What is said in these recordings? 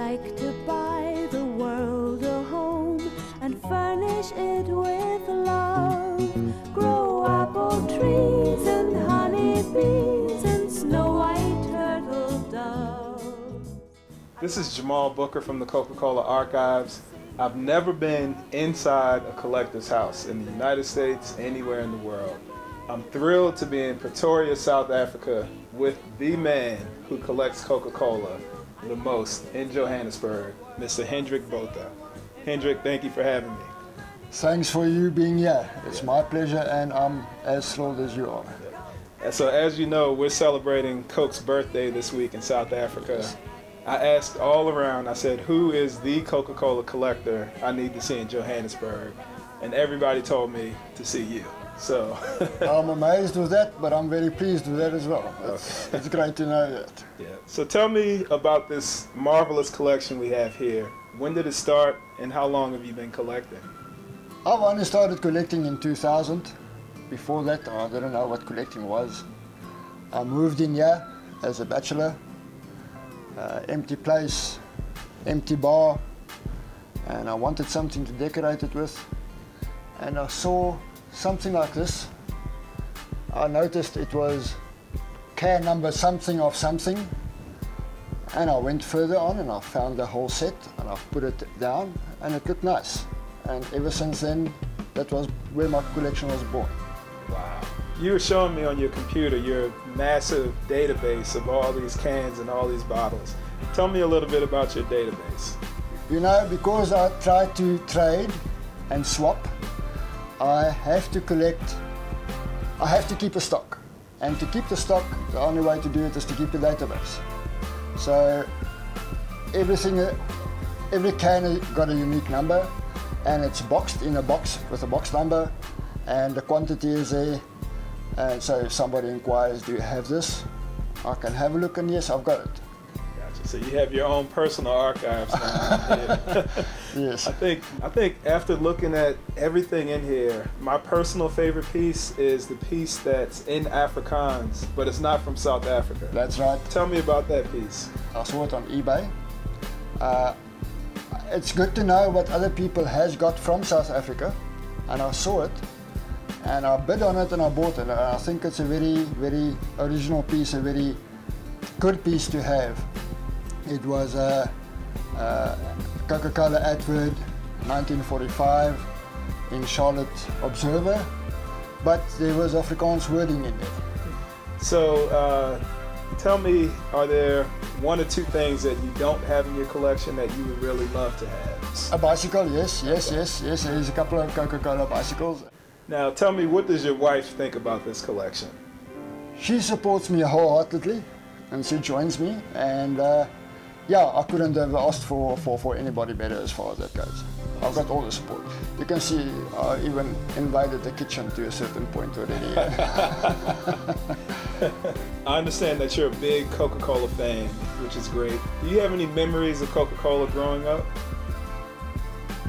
like to buy the world a home and furnish it with love. Grow apple trees and honey bees and snow white turtle doves. This is Jamal Booker from the Coca-Cola Archives. I've never been inside a collector's house in the United States, anywhere in the world. I'm thrilled to be in Pretoria, South Africa with the man who collects Coca-Cola the most in Johannesburg, Mr. Hendrik Botha. Hendrik, thank you for having me. Thanks for you being here. It's my pleasure, and I'm as thrilled as you are. And so as you know, we're celebrating Coke's birthday this week in South Africa. I asked all around, I said, who is the Coca-Cola collector I need to see in Johannesburg? And everybody told me to see you. So I'm amazed with that, but I'm very pleased with that as well. It's great to know that. Yeah. So tell me about this marvelous collection we have here. When did it start, and how long have you been collecting? I've only started collecting in 2000. Before that, I didn't know what collecting was. I moved in here as a bachelor. Empty place, empty bar, and I wanted something to decorate it with. And I saw something like this. I noticed it was can number something of something, and I went further on and I found the whole set and I put it down, and it looked nice. And ever since then, that was where my collection was born. Wow. You were showing me on your computer your massive database of all these cans and all these bottles. Tell me a little bit about your database. You know, because I try to trade and swap, I have to keep a stock. And to keep the stock, the only way to do it is to keep the database. So every can has got a unique number, and it's boxed in a box with a box number, and the quantity is there. And so if somebody inquires, do you have this? I can have a look, and yes, I've got it. Gotcha. So you have your own personal archives now. Yes. I think after looking at everything in here, my personal favorite piece is the piece that's in Afrikaans, but it's not from South Africa. That's right. Tell me about that piece. I saw it on eBay. It's good to know what other people has got from South Africa, and I saw it, and I bid on it and I bought it. I think it's a very, very original piece, a very good piece to have. It was a Coca-Cola advert, 1945, in Charlotte Observer, but there was Afrikaans wording in it. So tell me, are there one or two things that you don't have in your collection that you would really love to have? A bicycle, yes. There's a couple of Coca-Cola bicycles. Now tell me, what does your wife think about this collection? She supports me wholeheartedly, and she joins me, and yeah, I couldn't have asked for anybody better as far as that goes. I've got all the support. You can see I even invaded the kitchen to a certain point already. I understand that you're a big Coca-Cola fan, which is great. Do you have any memories of Coca-Cola growing up?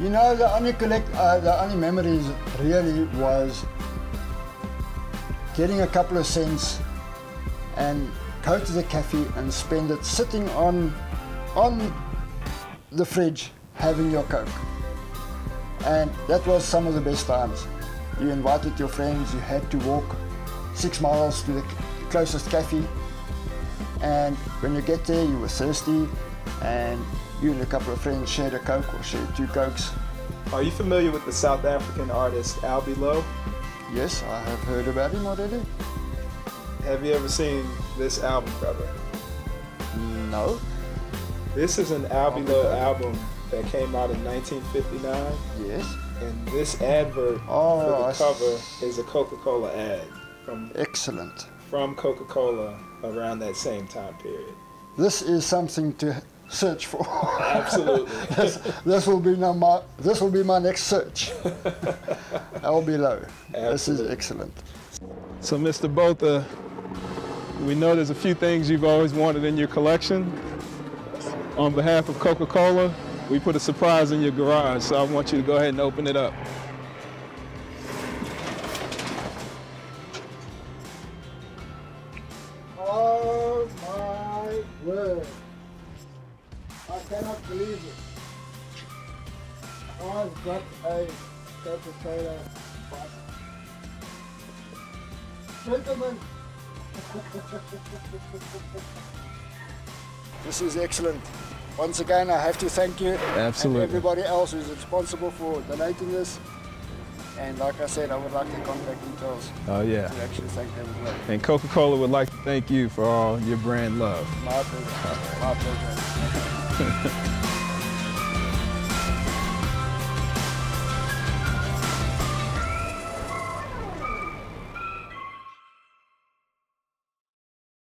You know, the only memories really was getting a couple of cents and go to the cafe and spend it sitting on the fridge having your Coke. And that was some of the best times. You invited your friends, you had to walk 6 miles to the closest cafe, and when you get there you were thirsty, and you and a couple of friends shared a Coke or shared 2 Cokes. Are you familiar with the South African artist Albie Lowe? Yes, I have heard about him already. Have you ever seen this album cover? No. This is an Albie Lowe album that came out in 1959. Yes. And this advert for the cover is a Coca-Cola ad from Coca-Cola around that same time period. This is something to search for. Absolutely. this will be my next search. Albie Lowe. This is excellent. So Mr. Botha, we know there's a few things you've always wanted in your collection. On behalf of Coca-Cola, we put a surprise in your garage, so I want you to go ahead and open it up. Oh my word. I cannot believe it. I've got a Coca-Cola bottle. Gentlemen, this is excellent. Once again, I have to thank you. Absolutely. And everybody else who's responsible for donating this. And like I said, I would like their contact details. Oh yeah. To actually thank them as well. And Coca-Cola would like to thank you for all your brand love. My pleasure. My pleasure.